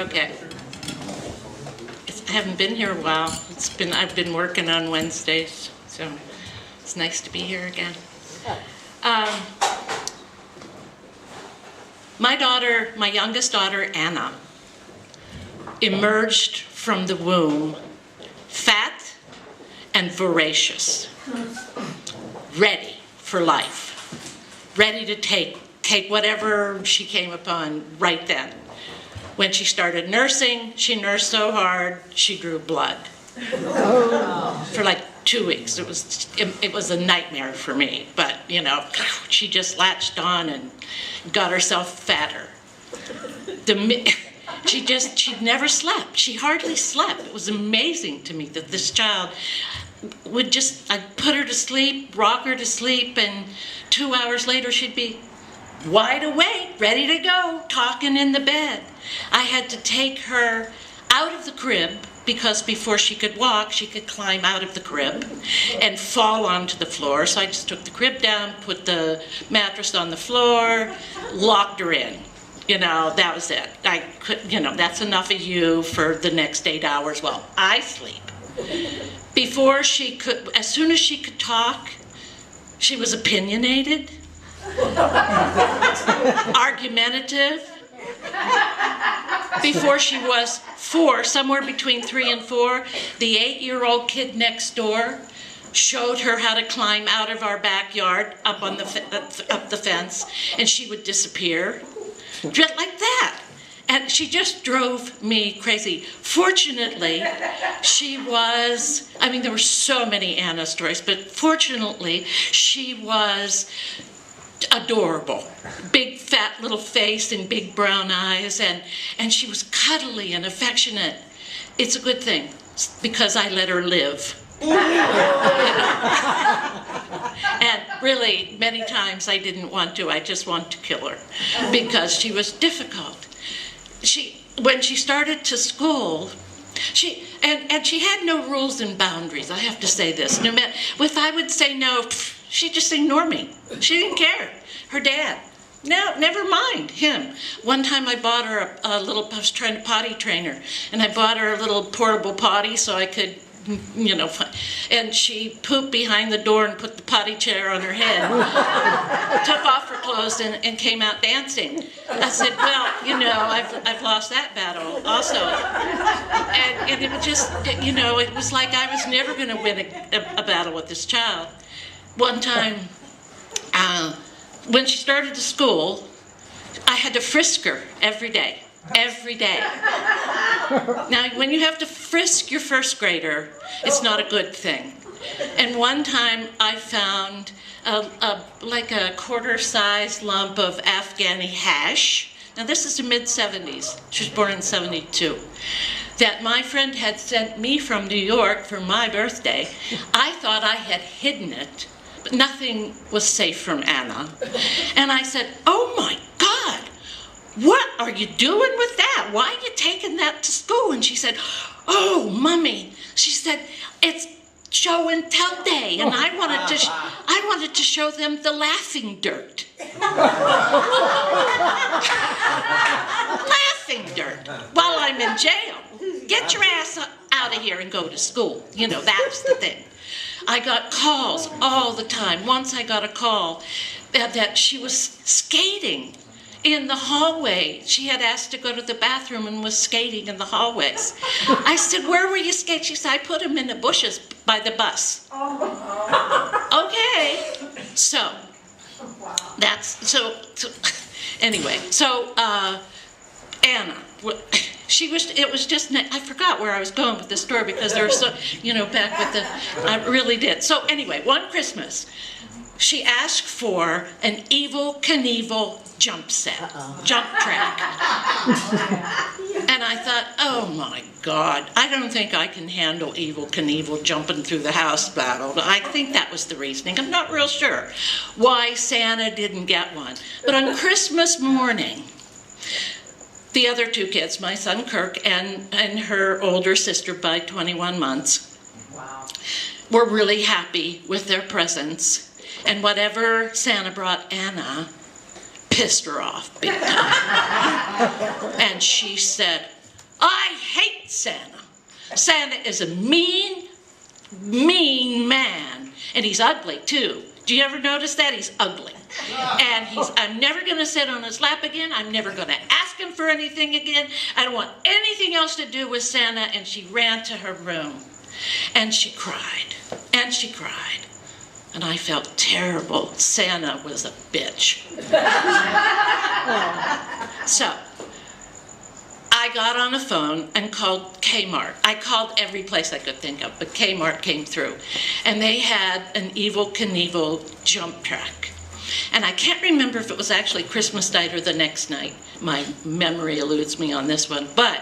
Okay. I haven't been here a while. I've been working on Wednesdays, so it's nice to be here again. My youngest daughter, Anna, emerged from the womb fat and voracious, ready for life, ready to take whatever she came upon right then. When she started nursing, she nursed so hard, she drew blood. For like 2 weeks. It was a nightmare for me, but you know, she just latched on and got herself fatter. She never slept. She hardly slept. It was amazing to me that this child would I'd put her to sleep, rock her to sleep, and 2 hours later she'd be wide awake, ready to go, talking in the bed. I had to take her out of the crib because before she could walk, she could climb out of the crib and fall onto the floor. So I just took the crib down, put the mattress on the floor, locked her in. You know, that was it. That's enough of you for the next 8 hours while I sleep. As soon as she could talk, she was opinionated, argumentative. Before she was 4, somewhere between 3 and 4, the 8-year-old kid next door showed her how to climb out of our backyard up the fence, and she would disappear, just like that. And she just drove me crazy. Fortunately, there were so many Anna stories, but fortunately, she was adorable. Big fat little face and big brown eyes, and she was cuddly and affectionate. It's a good thing because I let her live. And really, many times I didn't want to. I just wanted to kill her because she was difficult. When she started to school, she had no rules and boundaries. I have to say this. No matter if I would say no, she'd just ignore me. She didn't care. Her dad, no, never mind him. One time I bought her I was trying to potty train her, and I bought her a little portable potty so I could, and she pooped behind the door and put the potty chair on her head, took off her clothes and came out dancing. I said, well, I've lost that battle also. And it was just, it was like I was never going to win a battle with this child. One time, when she started to school, I had to frisk her every day. Now, when you have to frisk your first grader, it's not a good thing. And one time I found like a quarter-sized lump of Afghani hash. Now, this is the mid-'70s. She was born in '72. That my friend had sent me from New York for my birthday. I thought I had hidden it. But nothing was safe from Anna. And I said, oh my God, what are you doing with that? Why are you taking that to school? And she said, oh, Mommy, she said, it's show and tell day, and I wanted to show them the laughing dirt. Laughing dirt while I'm in jail. Get your ass out of here and go to school. That's the thing. I got calls all the time. Once I got a call that she was skating in the hallway. She had asked to go to the bathroom and was skating in the hallways. I said, where were you skating? She said, I put them in the bushes by the bus. Okay. So, anyway, Anna, it was just, I forgot where I was going with this story because there was so, back with I really did. So anyway, one Christmas, she asked for an KIneval jump track. And I thought, oh my God, I don't think I can handle KIneval jumping through the house battle. I think that was the reasoning. I'm not real sure why Santa didn't get one. But on Christmas morning, the other two kids, my son Kirk and her older sister by 21 months, were really happy with their presents. And whatever Santa brought Anna pissed her off big time. And she said, I hate Santa. Santa is a mean, mean man. And he's ugly, too. Do you ever notice that? He's ugly. And I'm never going to sit on his lap again. I'm never going to ask him for anything again. I don't want anything else to do with Santa. And she ran to her room. And she cried. And she cried. And I felt terrible. Santa was a bitch. So I got on the phone and called Kmart. I called every place I could think of, but Kmart came through. And they had an KIneval Jump Track. And I can't remember if it was actually Christmas night or the next night. My memory eludes me on this one. But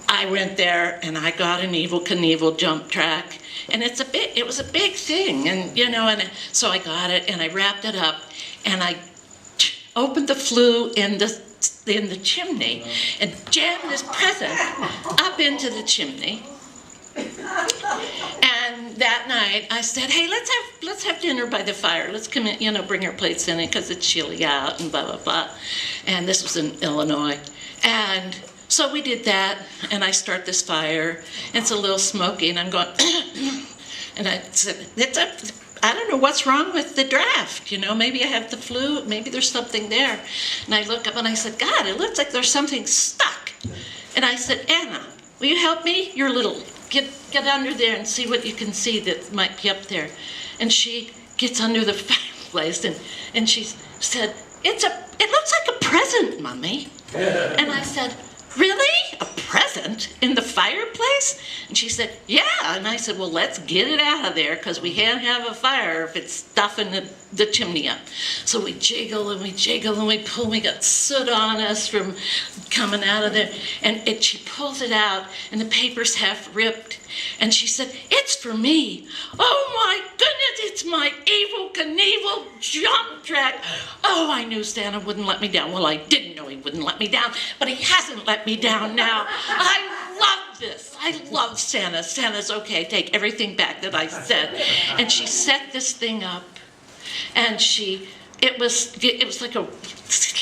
I went there and I got an KIneval Jump Track. And it was a big thing. And, you know, and so I got it and I wrapped it up and I opened the flue in the chimney and jammed this present up into the chimney. And that night I said, hey, let's have dinner by the fire. Let's come in, you know, bring our plates in because it's chilly out and blah, blah, blah. And this was in Illinois. And so we did that, and I start this fire. It's a little smoky, and I'm going, and I said, I don't know what's wrong with the draft. You know, maybe I have the flu. Maybe there's something there. And I look up and I said, God, it looks like there's something stuck. And I said, Anna, will you help me? You're little. Get under there and see what you can see that might be up there. And she gets under the fireplace and she said, it looks like a present, Mommy. And I said, really? A present in the fireplace? And she said, yeah. And I said, well, let's get it out of there because we can't have a fire if it's stuffing the chimney up. So we jiggle and we jiggle and we pull. We got soot on us from coming out of there. And she pulls it out and the paper's half ripped. And she said, it's for me. Oh my goodness, it's my KIneval Jump Track. Oh, I knew Santa wouldn't let me down. Well, I didn't know he wouldn't let me down, but he hasn't let me down now. I love this. I love Santa. Santa's okay. Take everything back that I said. And she set this thing up, and it was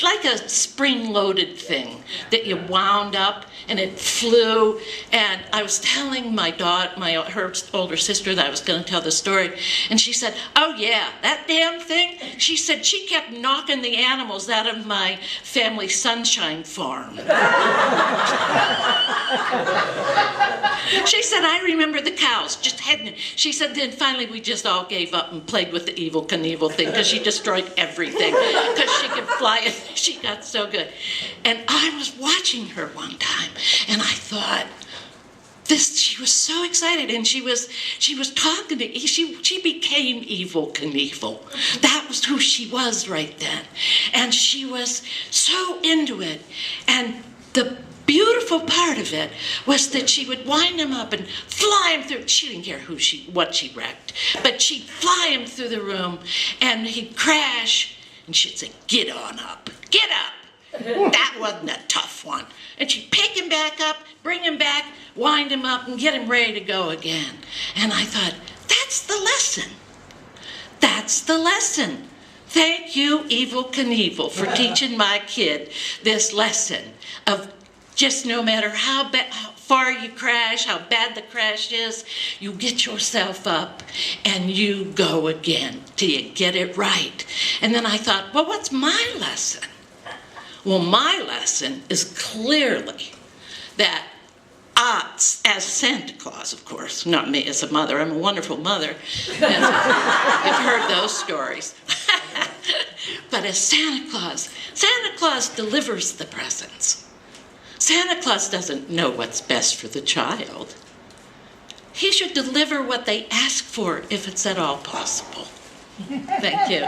like a spring-loaded thing that you wound up and it flew. And I was telling my daughter, her older sister, that I was going to tell the story, and she said, "Oh yeah, that damn thing." She said she kept knocking the animals out of my family sunshine farm. She said, "I remember the cows just heading." She said, "Then finally we just all gave up and played with the KIneval thing because she destroyed everything because she could fly it. She got so good." And I was watching her one time, and I thought, she was so excited, and she was talking to, she became KIneval. That was who she was right then. And she was so into it. And the beautiful part of it was that she would wind him up and fly him through. She didn't care what she wrecked, but she'd fly him through the room, and he'd crash, and she'd say, "Get on up, get up." That wasn't a tough one. And she'd pick him back up, bring him back, wind him up, and get him ready to go again. And I thought, that's the lesson. That's the lesson. Thank you, KIneval, for teaching my kid this lesson of just no matter how far you crash, how bad the crash is, you get yourself up and you go again till you get it right. And then I thought, well, what's my lesson? Well, my lesson is clearly that as Santa Claus, of course, not me as a mother, I'm a wonderful mother, you've heard those stories. But as Santa Claus delivers the presents. Santa Claus doesn't know what's best for the child. He should deliver what they ask for if it's at all possible. Thank you.